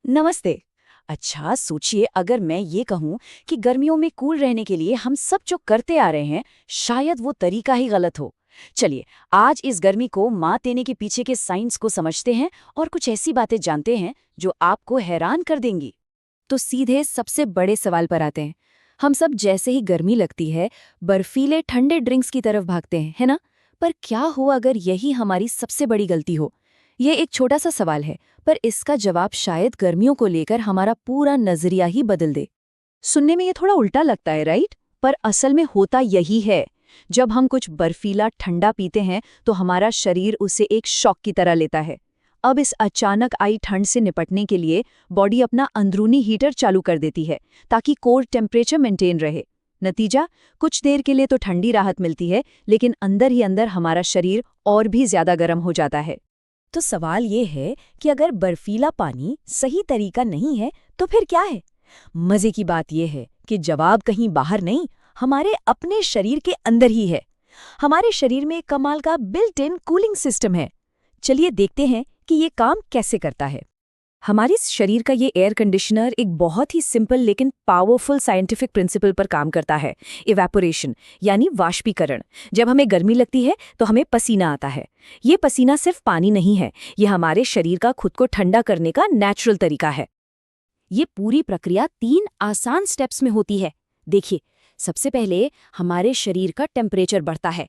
नमस्ते। अच्छा सोचिए, अगर मैं ये कहूँ कि गर्मियों में कूल रहने के लिए हम सब जो करते आ रहे हैं, शायद वो तरीका ही गलत हो। चलिए, आज इस गर्मी को मात देने के पीछे के साइंस को समझते हैं और कुछ ऐसी बातें जानते हैं जो आपको हैरान कर देंगी। तो सीधे सबसे बड़े सवाल पर आते हैं। हम सब जैसे ही गर्मी लगती है, बर्फीले ठंडे ड्रिंक्स की तरफ भागते हैं, है ना? पर क्या हो अगर यही हमारी सबसे बड़ी गलती हो? ये एक छोटा सा सवाल है, पर इसका जवाब शायद गर्मियों को लेकर हमारा पूरा नजरिया ही बदल दे। सुनने में ये थोड़ा उल्टा लगता है, राइट? पर असल में होता यही है। जब हम कुछ बर्फीला ठंडा पीते हैं तो हमारा शरीर उसे एक शॉक की तरह लेता है। अब इस अचानक आई ठंड से निपटने के लिए बॉडी अपना अंदरूनी हीटर चालू कर देती है ताकि कोर टेम्परेचर मेंटेन रहे। नतीजा, कुछ देर के लिए तो ठंडी राहत मिलती है, लेकिन अंदर ही अंदर हमारा शरीर और भी ज्यादा गर्म हो जाता है। तो सवाल ये है कि अगर बर्फीला पानी सही तरीका नहीं है, तो फिर क्या है? मजे की बात यह है कि जवाब कहीं बाहर नहीं, हमारे अपने शरीर के अंदर ही है। हमारे शरीर में एक कमाल का बिल्ट इन कूलिंग सिस्टम है। चलिए देखते हैं कि ये काम कैसे करता है। हमारे शरीर का ये एयर कंडीशनर एक बहुत ही सिंपल लेकिन पावरफुल साइंटिफिक प्रिंसिपल पर काम करता है। इवेपोरेशन यानी वाष्पीकरण। जब हमें गर्मी लगती है तो हमें पसीना आता है। ये पसीना सिर्फ पानी नहीं है, ये हमारे शरीर का खुद को ठंडा करने का नेचुरल तरीका है। ये पूरी प्रक्रिया 3 आसान स्टेप्स में होती है। देखिए, सबसे पहले हमारे शरीर का टेम्परेचर बढ़ता है।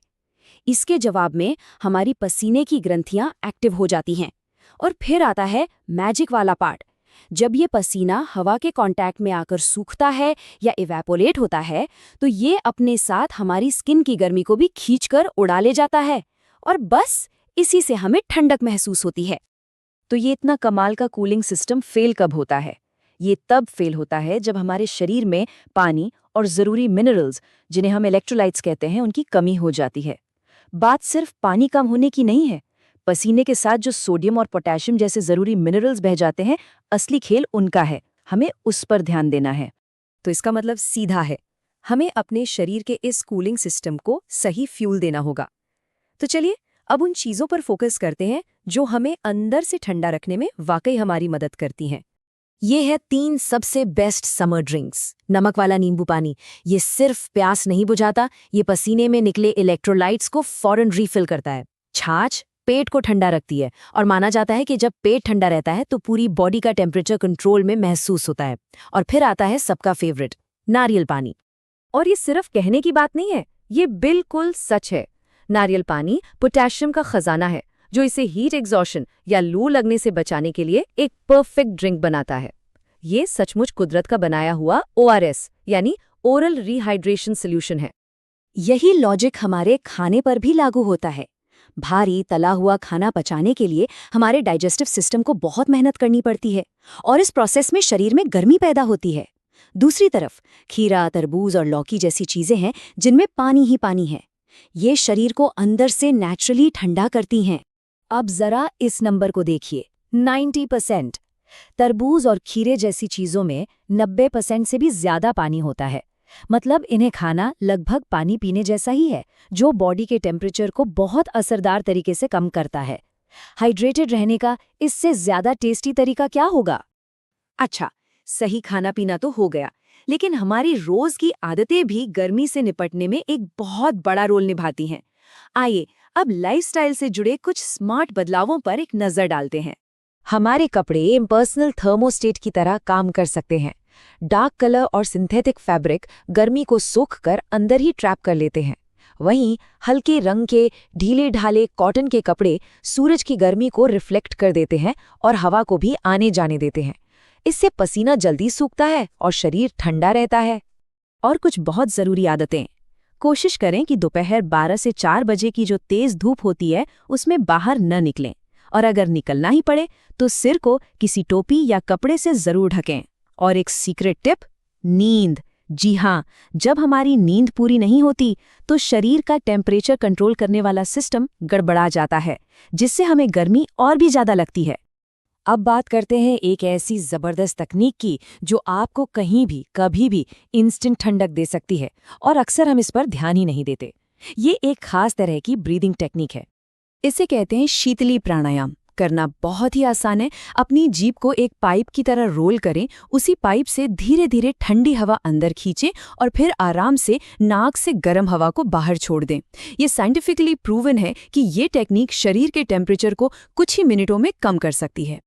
इसके जवाब में हमारी पसीने की ग्रंथियां एक्टिव हो जाती हैं। और फिर आता है मैजिक वाला पार्ट। जब ये पसीना हवा के कांटेक्ट में आकर सूखता है या इवेपोरेट होता है, तो ये अपने साथ हमारी स्किन की गर्मी को भी खींचकर उड़ा ले जाता है। और बस इसी से हमें ठंडक महसूस होती है। तो ये इतना कमाल का कूलिंग सिस्टम फेल कब होता है? ये तब फेल होता है जब हमारे शरीर में पानी और ज़रूरी मिनरल्स, जिन्हें हम इलेक्ट्रोलाइट्स कहते हैं, उनकी कमी हो जाती है। बात सिर्फ पानी कम होने की नहीं है। पसीने के साथ जो सोडियम और पोटेशियम जैसे ज़रूरी मिनरल्स बह जाते हैं, असली खेल उनका है। हमें उस पर ध्यान देना है। तो इसका मतलब सीधा है, हमें अपने शरीर के इस कूलिंग सिस्टम को सही फ्यूल देना होगा। तो चलिए अब उन चीज़ों पर फोकस करते हैं जो हमें अंदर से ठंडा रखने में वाकई हमारी मदद करती हैं। ये है 3 सबसे बेस्ट समर ड्रिंक्स। नमक वाला नींबू पानी, ये सिर्फ प्यास नहीं बुझाता, ये पसीने में निकले इलेक्ट्रोलाइट्स को फौरन रीफिल करता है। छाछ पेट को ठंडा रखती है और माना जाता है कि जब पेट ठंडा रहता है तो पूरी बॉडी का टेम्परेचर कंट्रोल में महसूस होता है। और फिर आता है सबका फेवरेट, नारियल पानी। और ये सिर्फ कहने की बात नहीं है, ये बिल्कुल सच है। नारियल पानी पोटेशियम का खजाना है, जो इसे हीट एग्जॉशन या लू लगने से बचाने के लिए एक परफेक्ट ड्रिंक बनाता है। ये सचमुच कुदरत का बनाया हुआ ORS यानी ओरल रिहाइड्रेशन सोल्यूशन है। यही लॉजिक हमारे खाने पर भी लागू होता है। भारी तला हुआ खाना पचाने के लिए हमारे डाइजेस्टिव सिस्टम को बहुत मेहनत करनी पड़ती है और इस प्रोसेस में शरीर में गर्मी पैदा होती है। दूसरी तरफ खीरा, तरबूज और लौकी जैसी चीजें हैं जिनमें पानी ही पानी है। ये शरीर को अंदर से नेचुरली ठंडा करती हैं। अब जरा इस नंबर को देखिए, 90%। तरबूज और खीरे जैसी चीजों में 90% से भी ज्यादा पानी होता है। मतलब इन्हें खाना लगभग पानी पीने जैसा ही है, जो बॉडी के टेम्परेचर को बहुत असरदार तरीके से कम करता है। हाइड्रेटेड रहने का इससे ज्यादा टेस्टी तरीका क्या होगा? अच्छा, सही खाना पीना तो हो गया, लेकिन हमारी रोज की आदतें भी गर्मी से निपटने में एक बहुत बड़ा रोल निभाती हैं। आइए अब लाइफस्टाइल से जुड़े कुछ स्मार्ट बदलावों पर एक नजर डालते हैं। हमारे कपड़े इम्पर्सनल थर्मोस्टेट की तरह काम कर सकते हैं। डार्क कलर और सिंथेटिक फैब्रिक गर्मी को सोख कर अंदर ही ट्रैप कर लेते हैं। वहीं हल्के रंग के ढीले ढाले कॉटन के कपड़े सूरज की गर्मी को रिफ्लेक्ट कर देते हैं और हवा को भी आने जाने देते हैं। इससे पसीना जल्दी सूखता है और शरीर ठंडा रहता है। और कुछ बहुत ज़रूरी आदतें। कोशिश करें कि दोपहर 12 से 4 बजे की जो तेज़ धूप होती है उसमें बाहर न निकलें, और अगर निकलना ही पड़े तो सिर को किसी टोपी या कपड़े से ज़रूर ढकें। और एक सीक्रेट टिप, नींद। जी हाँ, जब हमारी नींद पूरी नहीं होती तो शरीर का टेम्परेचर कंट्रोल करने वाला सिस्टम गड़बड़ा जाता है, जिससे हमें गर्मी और भी ज़्यादा लगती है। अब बात करते हैं एक ऐसी ज़बरदस्त तकनीक की जो आपको कहीं भी कभी भी इंस्टेंट ठंडक दे सकती है, और अक्सर हम इस पर ध्यान ही नहीं देते। ये एक खास तरह की ब्रीदिंग टेक्निक है। इसे कहते हैं शीतली प्राणायाम। करना बहुत ही आसान है। अपनी जीभ को एक पाइप की तरह रोल करें, उसी पाइप से धीरे धीरे ठंडी हवा अंदर खींचें और फिर आराम से नाक से गर्म हवा को बाहर छोड़ दें। ये साइंटिफिकली प्रूवन है कि ये टेक्निक शरीर के टेम्परेचर को कुछ ही मिनटों में कम कर सकती है।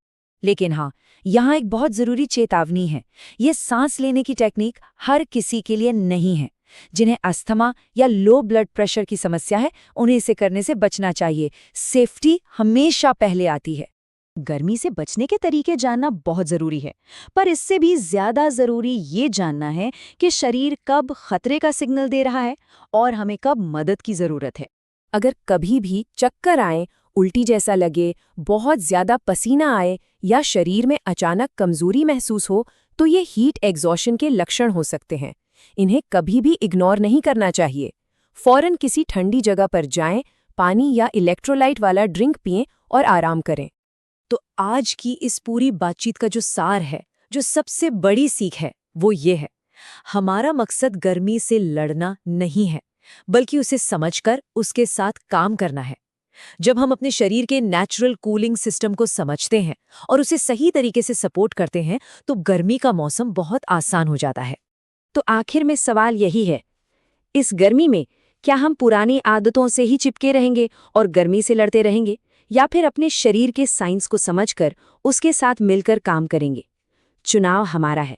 लेकिन हाँ, यहाँ एक बहुत ज़रूरी चेतावनी है। ये सांस लेने की टेक्निक हर किसी के लिए नहीं है। जिन्हें अस्थमा या लो ब्लड प्रेशर की समस्या है, उन्हें इसे करने से बचना चाहिए। सेफ्टी हमेशा पहले आती है। गर्मी से बचने के तरीके जानना बहुत ज़रूरी है, पर इससे भी ज़्यादा ज़रूरी ये जानना है कि शरीर कब खतरे का सिग्नल दे रहा है और हमें कब मदद की ज़रूरत है। अगर कभी भी चक्कर आए, उल्टी जैसा लगे, बहुत ज़्यादा पसीना आए या शरीर में अचानक कमज़ोरी महसूस हो, तो ये हीट एग्जॉशन के लक्षण हो सकते हैं। इन्हें कभी भी इग्नोर नहीं करना चाहिए। फौरन किसी ठंडी जगह पर जाएं, पानी या इलेक्ट्रोलाइट वाला ड्रिंक पिएं और आराम करें। तो आज की इस पूरी बातचीत का जो सार है, जो सबसे बड़ी सीख है, वो ये है, हमारा मकसद गर्मी से लड़ना नहीं है, बल्कि उसे समझकर उसके साथ काम करना है। जब हम अपने शरीर के नेचुरल कूलिंग सिस्टम को समझते हैं और उसे सही तरीके से सपोर्ट करते हैं, तो गर्मी का मौसम बहुत आसान हो जाता है। तो आखिर में सवाल यही है, इस गर्मी में क्या हम पुरानी आदतों से ही चिपके रहेंगे और गर्मी से लड़ते रहेंगे, या फिर अपने शरीर के साइंस को समझकर उसके साथ मिलकर काम करेंगे? चुनाव हमारा है।